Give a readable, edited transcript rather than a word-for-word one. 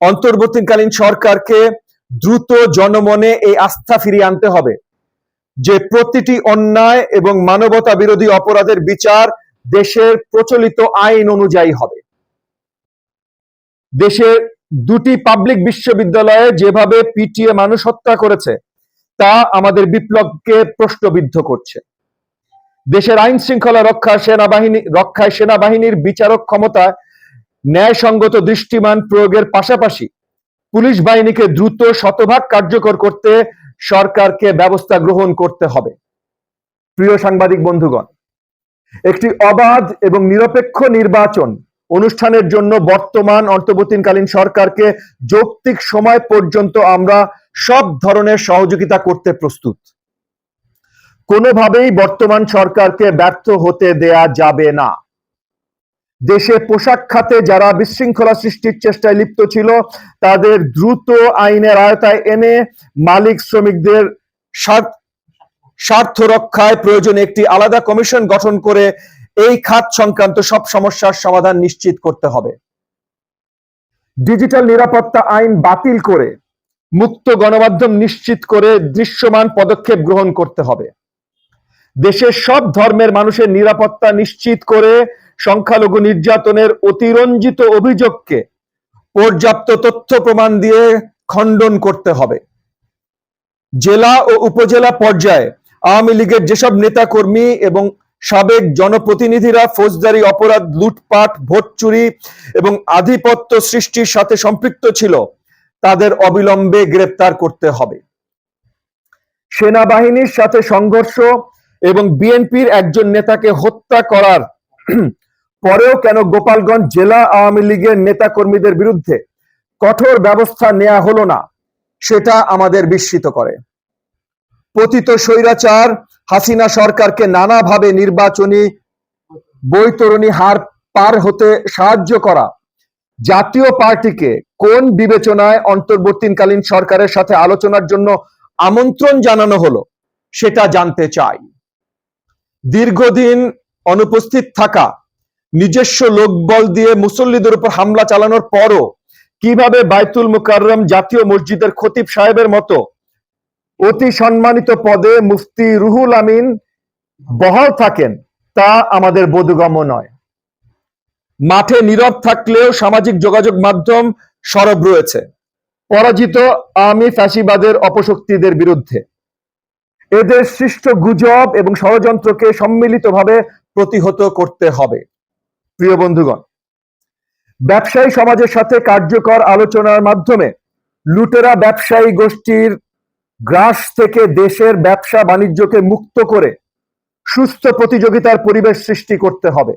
অন্তর্বর্তীকালীন সরকারকে দ্রুত জনমনে এই আস্থা ফিরিয়ে আনতে হবে যে প্রতিটি অন্যায় এবং মানবতা বিরোধী অপরাধের বিচার দেশের প্রচলিত আইন অনুযায়ী হবে। দেশের দুটি পাবলিক বিশ্ববিদ্যালয়ে যেভাবে পিটিয়ে মানুষ হত্যা করেছে তা আমাদের বিপ্লবকে প্রশ্নবিদ্ধ করছে। দেশের আইন শৃঙ্খলা রক্ষায় সেনাবাহিনীর বিচারক ক্ষমতা ন্যায়সঙ্গত দৃষ্টিমান প্রয়োগের পাশাপাশি পুলিশ বাহিনীকে দ্রুত শতভাগ কার্যকর করতে সরকারকে ব্যবস্থা গ্রহণ করতে হবে। প্রিয় সাংবাদিক বন্ধুগণ, একটি অবাধ এবং নিরপেক্ষ নির্বাচন অনুষ্ঠানের জন্য বর্তমান অন্তর্বর্তীকালীন সরকারকে যৌক্তিক সময় পর্যন্ত আমরা সব ধরনের সহযোগিতা করতে প্রস্তুত। কোনোভাবেই বর্তমান সরকারকে ব্যর্থ হতে দেয়া যাবে না। দেশে পোশাক খাতে যারা বিশৃঙ্খলা সৃষ্টির চেষ্টায় লিপ্ত ছিল তাদের দ্রুত আইনের আওতায় এনে মালিক শ্রমিকদের স্বার্থ রক্ষায় প্রয়োজনে একটি আলাদা কমিশন গঠন করে এই খাত সংক্রান্ত সব সমস্যার সমাধান নিশ্চিত করতে হবে। ডিজিটাল নিরাপত্তা আইন বাতিল করে মুক্ত গণমাধ্যম নিশ্চিত করে দৃশ্যমান পদক্ষেপ গ্রহণ করতে হবে। দেশের সব ধর্মের মানুষের নিরাপত্তা নিশ্চিত করে সংখ্যালঘু নির্যাতনের অতিরঞ্জিত অভিযোগকে পর্যাপ্ত তথ্য প্রমাণ দিয়ে খণ্ডন করতে হবে। জেলা ও উপজেলা পর্যায়ে আওয়ামী লীগের যেসব নেতাকর্মী এবং সাবেক জনপ্রতিনিধিরা ফৌজদারি অপরাধ, লুটপাট, ভোট চুরি এবং আধিপত্য সৃষ্টির সাথে সম্পৃক্ত ছিল তাদের অবিলম্বে গ্রেপ্তার করতে হবে। সেনাবাহিনীর সাথে সংঘর্ষ এবং বিএনপির একজন নেতাকে হত্যা করার পরেও কেন গোপালগঞ্জ জেলা আওয়ামী লীগের নেতাকর্মীদের বিরুদ্ধে কঠোর ব্যবস্থা নেওয়া হলো না সেটা আমাদের বিস্মিত করে। পতিত স্বৈরাচার হাসিনা সরকারকে নানাভাবে নির্বাচনী বৈতরণী হার পার হতে সাহায্য করা জাতীয় পার্টিকে কোন বিবেচনায় অন্তর্বর্তীকালীন সরকারের সাথে আলোচনার জন্য আমন্ত্রণ জানানো হলো সেটা জানতে চাই। দীর্ঘদিন অনুপস্থিত থাকা, নিজস্ব লোকবল দিয়ে মুসল্লিদের উপর হামলা চালানোর পরও কিভাবে বায়তুল মুকাররম জাতীয় মসজিদের খতিব সাহেবের মতো অতি সম্মানিত পদে মুফতি রুহুল আমিন বহাল থাকেন তা আমাদের বোধগম্য নয়। মাঠে নীরব থাকলেও সামাজিক যোগাযোগ মাধ্যম সরব রয়েছে পরাজিত আওয়ামী ফ্যাসিবাদের অপশক্তিদের বিরুদ্ধে। এদের সৃষ্ট গুজব এবং ষড়যন্ত্রকে সম্মিলিতভাবে প্রতিহত করতে হবে। প্রিয় বন্ধুগণ, ব্যবসায়ী সমাজের সাথে কার্যকর আলোচনার মাধ্যমে লুটেরা ব্যবসায়ী গোষ্ঠীর গ্রাস থেকে দেশের ব্যবসা বাণিজ্যকে মুক্ত করে সুস্থ প্রতিযোগিতার পরিবেশ সৃষ্টি করতে হবে।